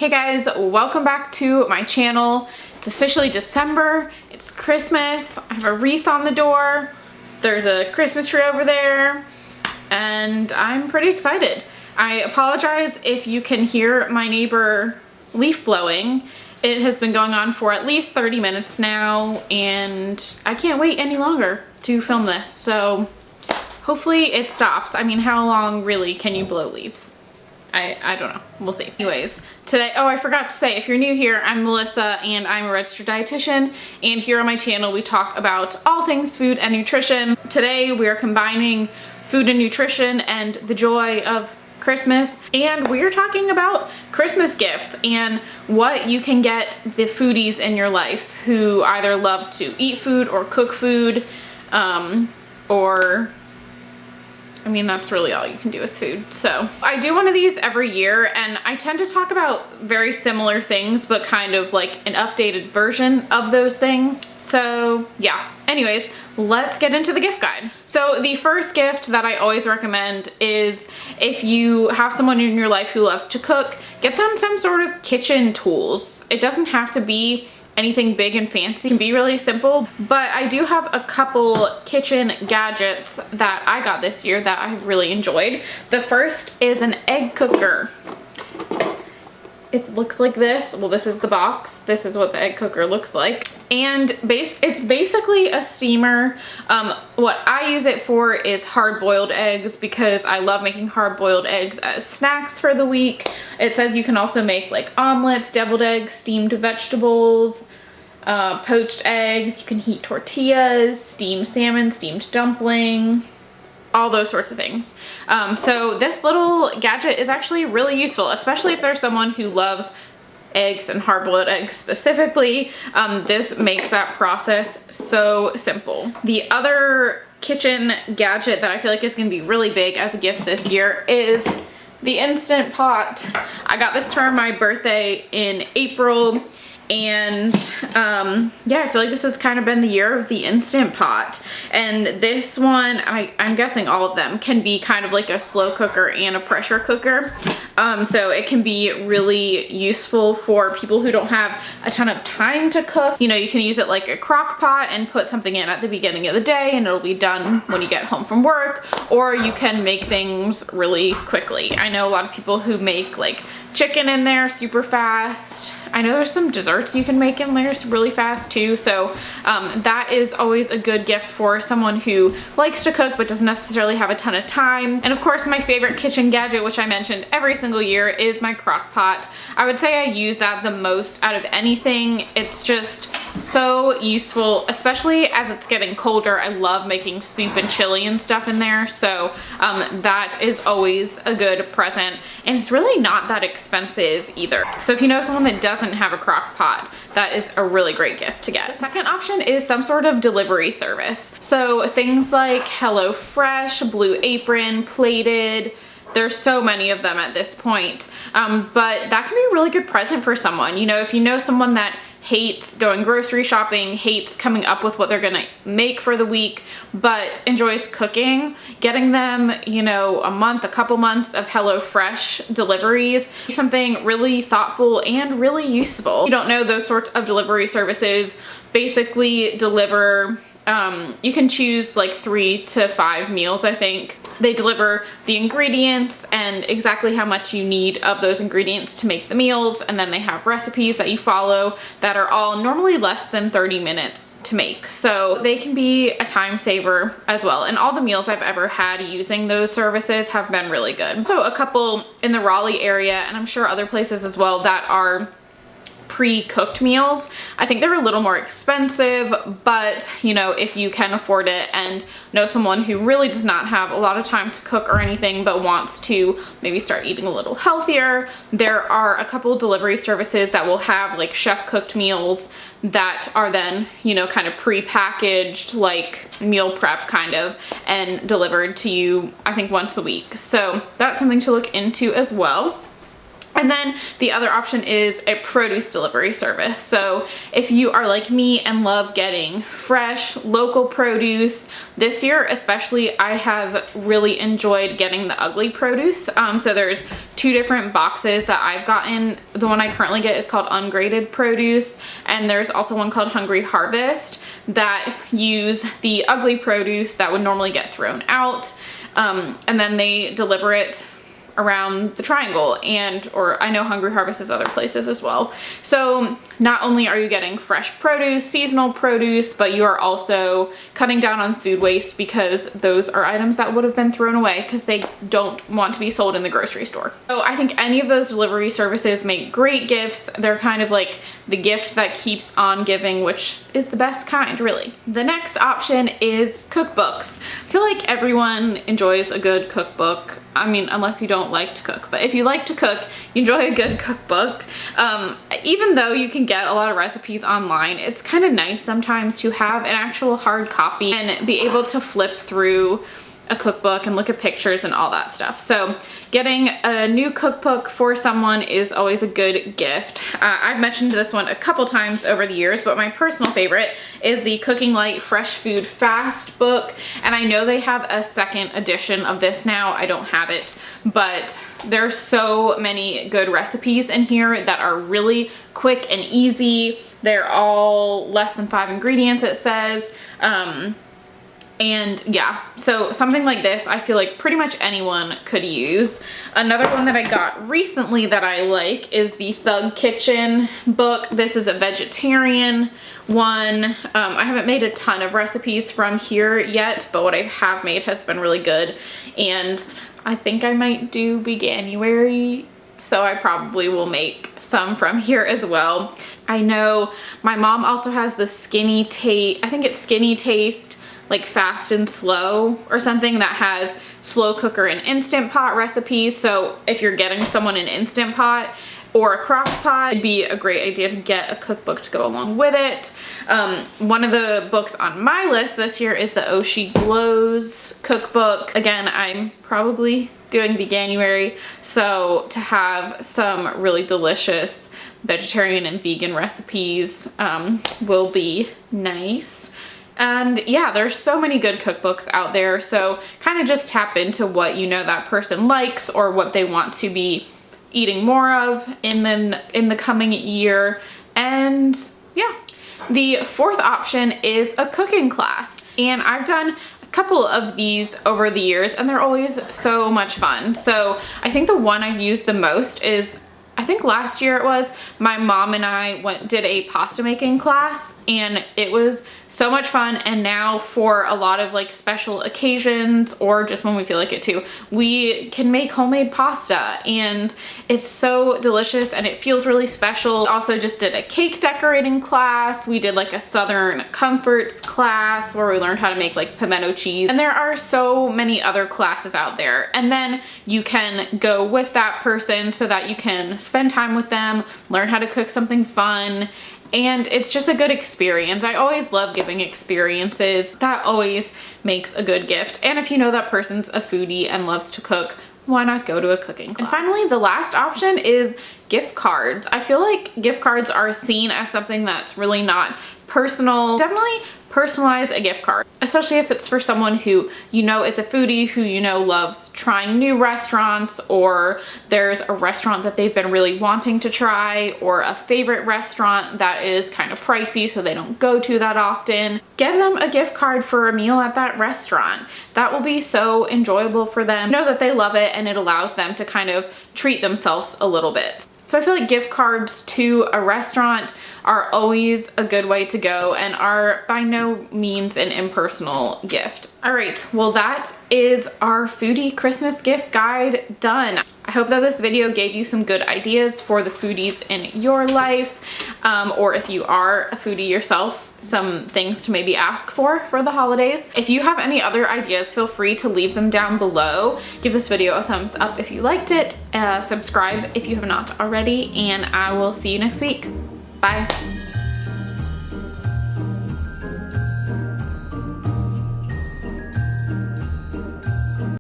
Hey guys, welcome back to my channel. It's officially December, it's Christmas, I have a wreath on the door, there's a Christmas tree over there, and I'm pretty excited. I apologize if you can hear my neighbor leaf blowing. It has been going on for at least 30 minutes now, and I can't wait any longer to film this, so hopefully it stops. I mean, how long really can you blow leaves? I don't know. We'll see. Anyways, today, oh, I forgot to say, if you're new here, I'm Melissa and I'm a registered dietitian, and here on my channel we talk about all things food and nutrition. Today we are combining food and nutrition and the joy of Christmas, and we are talking about Christmas gifts and what you can get the foodies in your life who either love to eat food or cook food, or I mean, that's really all you can do with food. So I do one of these every year, and I tend to talk about very similar things, but kind of like an updated version of those things. So yeah, anyways, let's get into the gift guide. So the first gift that I always recommend is if you have someone in your life who loves to cook, get them some sort of kitchen tools. It doesn't have to be anything big and fancy. It can be really simple, but I do have a couple kitchen gadgets that I got this year that I've really enjoyed. The first is an egg cooker. It looks like this. Well, this is the box. This is what the egg cooker looks like. And it's basically a steamer. What I use it for is hard-boiled eggs because I love making hard-boiled eggs as snacks for the week. It says you can also make like omelets, deviled eggs, steamed vegetables, poached eggs. You can heat tortillas, steamed salmon, steamed dumpling, all those sorts of things. So this little gadget is actually really useful, especially if there's someone who loves eggs and hard-boiled eggs specifically. This makes that process so simple. The other kitchen gadget that I feel like is going to be really big as a gift this year is the Instant Pot. I got this for my birthday in April, and yeah, I feel like this has kind of been the year of the Instant Pot. And this one, I'm guessing all of them, can be kind of like a slow cooker and a pressure cooker. So it can be really useful for people who don't have a ton of time to cook. You know, you can use it like a crock pot and put something in at the beginning of the day and it'll be done when you get home from work, or you can make things really quickly. I know a lot of people who make like chicken in there super fast. I know there's some desserts you can make in there really fast too, so that is always a good gift for someone who likes to cook but doesn't necessarily have a ton of time. And of course, my favorite kitchen gadget, which I mentioned every single year, is my crock pot. I would say I use that the most out of anything. It's just so useful, especially as it's getting colder. I love making soup and chili and stuff in there, so that is always a good present, and it's really not that expensive either. So if you know someone that doesn't have a crock pot, that is a really great gift to get. The second option is some sort of delivery service. So things like HelloFresh, Blue Apron, Plated. There's so many of them at this point, but that can be a really good present for someone. You know, if you know someone that hates going grocery shopping, hates coming up with what they're gonna make for the week, but enjoys cooking, getting them, you know, a couple months of HelloFresh deliveries, something really thoughtful and really useful. If you don't know, those sorts of delivery services basically deliver, you can choose like 3 to 5 meals, I think. They deliver the ingredients and exactly how much you need of those ingredients to make the meals, and then they have recipes that you follow that are all normally less than 30 minutes to make. So they can be a time saver as well. And all the meals I've ever had using those services have been really good. So a couple in the Raleigh area, and I'm sure other places as well, that are pre-cooked meals. I think they're a little more expensive, but you know, if you can afford it and know someone who really does not have a lot of time to cook or anything but wants to maybe start eating a little healthier, there are a couple delivery services that will have like chef cooked meals that are then, you know, kind of pre-packaged, like meal prep kind of, and delivered to you, I think, once a week. So that's something to look into as well. And then the other option is a produce delivery service. So if you are like me and love getting fresh, local produce, this year especially, I have really enjoyed getting the ugly produce. So there's 2 different boxes that I've gotten. The one I currently get is called ungraded produce, and there's also one called Hungry Harvest that use the ugly produce that would normally get thrown out. And then they deliver it around the triangle, or I know Hungry Harvest is other places as well. So not only are you getting fresh produce, seasonal produce, but you are also cutting down on food waste, because those are items that would have been thrown away because they don't want to be sold in the grocery store. So I think any of those delivery services make great gifts. They're kind of like the gift that keeps on giving, which is the best kind, really. The next option is cookbooks. I feel like everyone enjoys a good cookbook. I mean, unless you don't like to cook, but if you like to cook, you enjoy a good cookbook. Even though you can get a lot of recipes online, it's kind of nice sometimes to have an actual hard copy and be able to flip through a cookbook and look at pictures and all that stuff. So getting a new cookbook for someone is always a good gift. I've mentioned this one a couple times over the years, but my personal favorite is the Cooking Light Fresh Food Fast book. And I know they have a second edition of this now. I don't have it, but there's so many good recipes in here that are really quick and easy. They're all less than 5 ingredients, it says. And yeah, so something like this, I feel like pretty much anyone could use. Another one that I got recently that I like is the Thug Kitchen book. This is a vegetarian one. I haven't made a ton of recipes from here yet, but what I have made has been really good. And I think I might do Veganuary, so I probably will make some from here as well. I know my mom also has the Skinny Taste, I think it's Skinny Taste, like Fast and Slow or something, that has slow cooker and Instant Pot recipes. So if you're getting someone an Instant Pot or a crock pot, it'd be a great idea to get a cookbook to go along with it. One of the books on my list this year is the Oh She Glows cookbook. Again, I'm probably doing Veganuary, so to have some really delicious vegetarian and vegan recipes will be nice. And yeah, there's so many good cookbooks out there, so kind of just tap into what you know that person likes or what they want to be eating more of in the coming year. And yeah, the fourth option is a cooking class, and I've done a couple of these over the years and they're always so much fun. So I think the one I've used the most is, I think last year it was, my mom and I did a pasta making class, and it was so much fun. And now for a lot of like special occasions, or just when we feel like it too, we can make homemade pasta, and it's so delicious and it feels really special. We also just did a cake decorating class. We did like a Southern Comforts class where we learned how to make like pimento cheese, and there are so many other classes out there. And then you can go with that person so that you can spend time with them, learn how to cook something fun, and it's just a good experience. I always love giving experiences. That always makes a good gift. And if you know that person's a foodie and loves to cook, why not go to a cooking class? And finally, the last option is gift cards. I feel like gift cards are seen as something that's really not personal. Definitely personalize a gift card, especially if it's for someone who you know is a foodie, who you know loves trying new restaurants, or there's a restaurant that they've been really wanting to try, or a favorite restaurant that is kind of pricey so they don't go to that often. Get them a gift card for a meal at that restaurant. That will be so enjoyable for them. Know that they love it, and it allows them to kind of treat themselves a little bit. So I feel like gift cards to a restaurant are always a good way to go and are by no means an impersonal gift. All right, well, that is our foodie Christmas gift guide done. I hope that this video gave you some good ideas for the foodies in your life, or if you are a foodie yourself, some things to maybe ask for the holidays. If you have any other ideas, feel free to leave them down below. Give this video a thumbs up if you liked it, subscribe if you have not already, and I will see you next week. Bye.